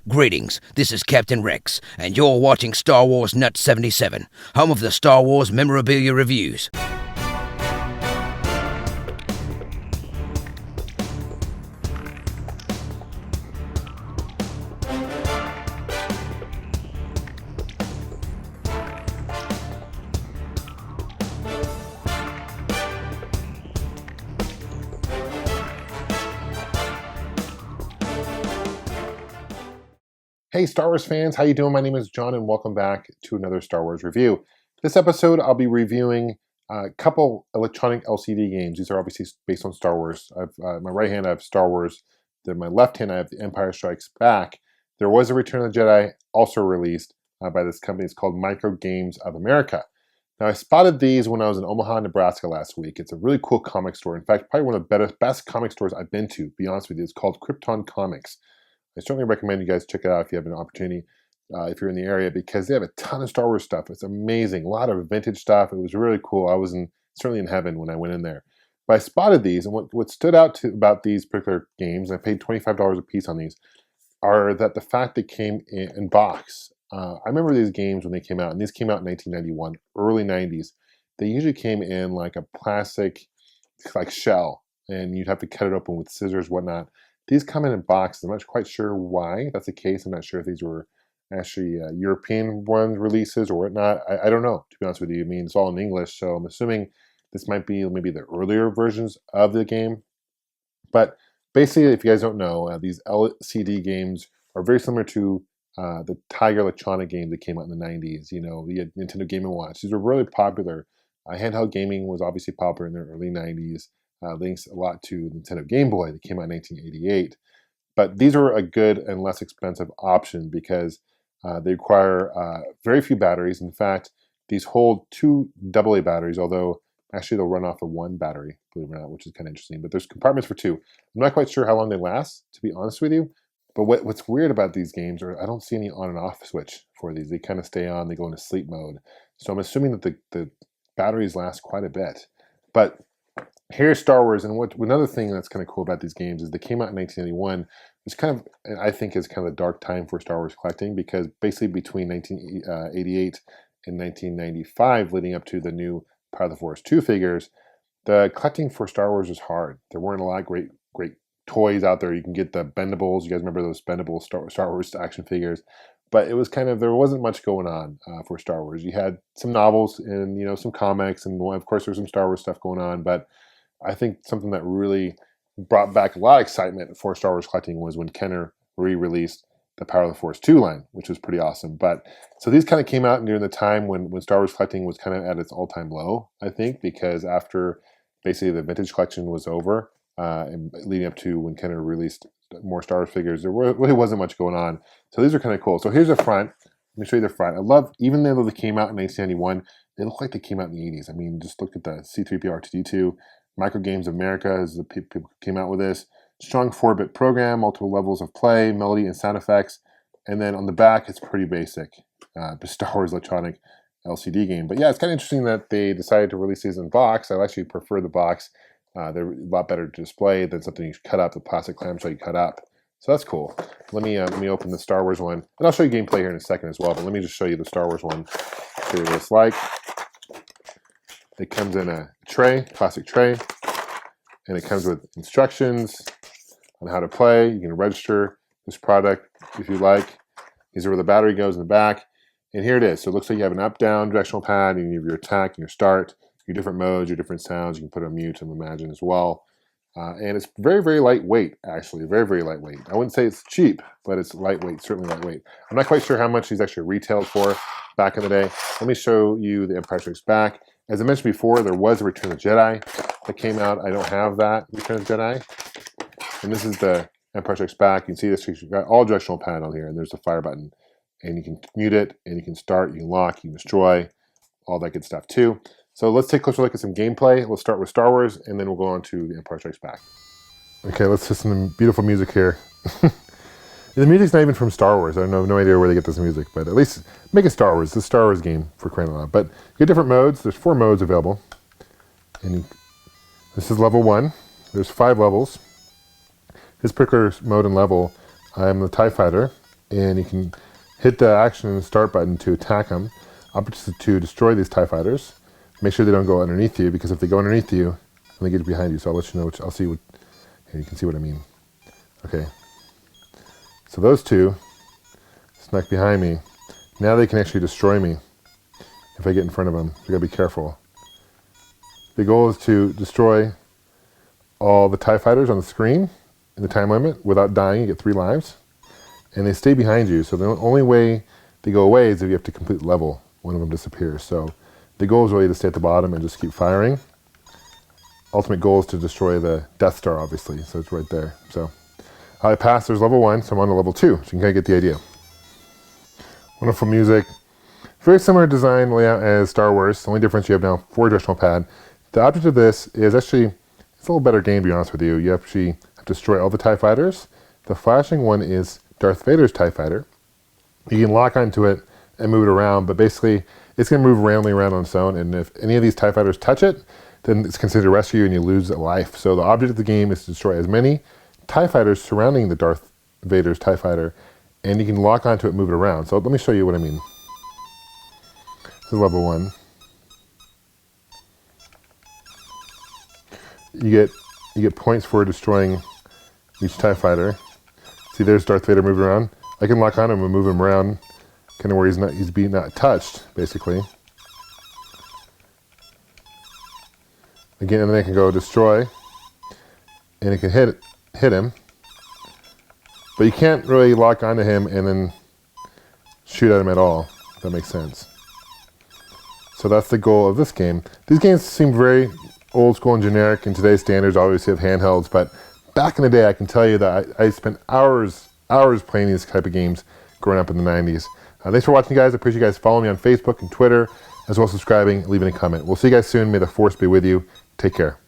Greetings, this is Captain Rex, and you're watching Star Wars Nut 77, home of the Star Wars memorabilia reviews. Hey Star Wars fans, how you doing? My name is John and welcome back to another Star Wars review. This episode I'll be reviewing a couple electronic LCD games. These are obviously based on Star Wars. In my right hand I have Star Wars, then my left hand I have The Empire Strikes Back. There was a Return of the Jedi also released by this company. It's called Micro Games of America. Now I spotted these when I was in Omaha, Nebraska last week. It's a really cool comic store. In fact, probably one of the best comic stores I've been to, to be honest with you. It's called Krypton Comics. I certainly recommend you guys check it out if you have an opportunity, if you're in the area, because they have a ton of Star Wars stuff. It's amazing. A lot of vintage stuff. It was really cool. I was certainly in heaven when I went in there. But I spotted these, and what stood out about these particular games, and I paid $25 a piece on these, are that the fact they came in box. I remember these games when they came out, and these came out in 1991, early 90s. They usually came in like a plastic shell, and you'd have to cut it open with scissors, whatnot. These come in boxes. I'm not quite sure why that's the case. I'm not sure if these were actually European ones releases or whatnot. I don't know, to be honest with you. I mean, it's all in English, so I'm assuming this might be maybe the earlier versions of the game. But basically, if you guys don't know, these LCD games are very similar to the Tiger Electronic game that came out in the 90s. You know, the Nintendo Game & Watch. These were really popular. Handheld gaming was obviously popular in the early 90s. Links a lot to Nintendo Game Boy that came out in 1988. But these are a good and less expensive option because they require very few batteries. In fact, these hold 2 AA batteries, although actually they'll run off of 1 battery, believe it or not, which is kind of interesting. But there's compartments for 2. I'm not quite sure how long they last, to be honest with you. But what's weird about these games are I don't see any on and off switch for these. They kind of stay on, they go into sleep mode. So I'm assuming that the batteries last quite a bit. But here's Star Wars, and another thing that's kind of cool about these games is they came out in 1981, which kind of, I think, is kind of a dark time for Star Wars collecting, because basically between 1988 and 1995, leading up to the new Power of the Force 2 figures, the collecting for Star Wars was hard. There weren't a lot of great toys out there. You can get the bendables. You guys remember those bendable Star Wars action figures? But it was kind of, there wasn't much going on for Star Wars. You had some novels and, some comics, and of course there's some Star Wars stuff going on, but I think something that really brought back a lot of excitement for Star Wars collecting was when Kenner re-released the Power of the Force 2 line, which was pretty awesome. But so these kind of came out during the time when Star Wars collecting was kind of at its all-time low, I think, because after basically the vintage collection was over, and leading up to when Kenner released more Star Wars figures, there really wasn't much going on. So these are kind of cool. So here's the front. Let me show you the front. I love, even though they came out in 1991, they look like they came out in the 80s. I mean, just look at the C-3PO R2-D2. Micro Games of America is the people who came out with this. Strong 4-bit program, multiple levels of play, melody and sound effects. And then on the back, it's pretty basic. Star Wars electronic LCD game. But yeah, it's kind of interesting that they decided to release these in box. I actually prefer the box. They're a lot better to display than something you cut up, the plastic clamshell you cut up. So that's cool. Let me open the Star Wars one. And I'll show you gameplay here in a second as well. But let me just show you the Star Wars one. See what it's like. It comes in a tray, plastic tray, and it comes with instructions on how to play. You can register this product if you like. These are where the battery goes in the back. And here it is. So it looks like you have an up-down directional pad, and you have your attack and your start, your different modes, your different sounds. You can put a mute and imagine as well. And it's very, very lightweight, actually. Very, very lightweight. I wouldn't say it's cheap, but it's lightweight, certainly lightweight. I'm not quite sure how much these actually retailed for back in the day. Let me show you The Empire Strikes Back. As I mentioned before, there was a Return of the Jedi that came out. I don't have that Return of the Jedi. And this is the Empire Strikes Back. You can see this, you've got all directional pad on here, and there's the fire button. And you can mute it, and you can start, you can lock, you can destroy, all that good stuff too. So let's take a closer look at some gameplay. We'll start with Star Wars, and then we'll go on to The Empire Strikes Back. Okay, let's listen to some beautiful music here. The music's not even from Star Wars. I have no idea where they get this music, but at least make it Star Wars. It's a Star Wars game for crying out loud. But you get different modes. There's 4 modes available. And this is level 1. There's 5 levels. This particular mode and level, I'm the TIE Fighter. and you can hit the action and start button to attack them. Objectives to destroy these TIE fighters. Make sure they don't go underneath you, because if they go underneath you, then they get behind you. So I'll let you know, I'll see what, here you can see what I mean. Okay. So those two snuck behind me. Now they can actually destroy me if I get in front of them. So you gotta be careful. The goal is to destroy all the TIE fighters on the screen in the time limit without dying. You get 3 lives. And they stay behind you. So the only way they go away is if you have to complete level. One of them disappears. So the goal is really to stay at the bottom and just keep firing. Ultimate goal is to destroy the Death Star, obviously. So it's right there. So I passed. There's level 1, so I'm on to level 2. So you can kind of get the idea. Wonderful music. Very similar design layout as Star Wars. The only difference, you have now 4 directional pad. The object of this is actually, it's a little better game, to be honest with you. You actually have to destroy all the TIE fighters. The flashing one is Darth Vader's TIE fighter. You can lock onto it and move it around, but basically it's going to move randomly around on its own, and if any of these TIE fighters touch it, then it's considered rescue and you lose a life. So the object of the game is to destroy as many TIE fighters surrounding the Darth Vader's TIE fighter, and you can lock onto it and move it around. So let me show you what I mean. This is level 1. You get points for destroying each TIE fighter. See, there's Darth Vader moving around. I can lock on him and move him around, kind of where he's being not touched, basically. Again, and then I can go destroy, and it can hit him. But you can't really lock onto him and then shoot at him at all, if that makes sense. So that's the goal of this game. These games seem very old school and generic in today's standards. Obviously have handhelds, but back in the day, I can tell you that I spent hours playing these type of games growing up in the 90s. Thanks for watching, guys. I appreciate you guys following me on Facebook and Twitter, as well as subscribing, leaving a comment. We'll see you guys soon. May the Force be with you. Take care.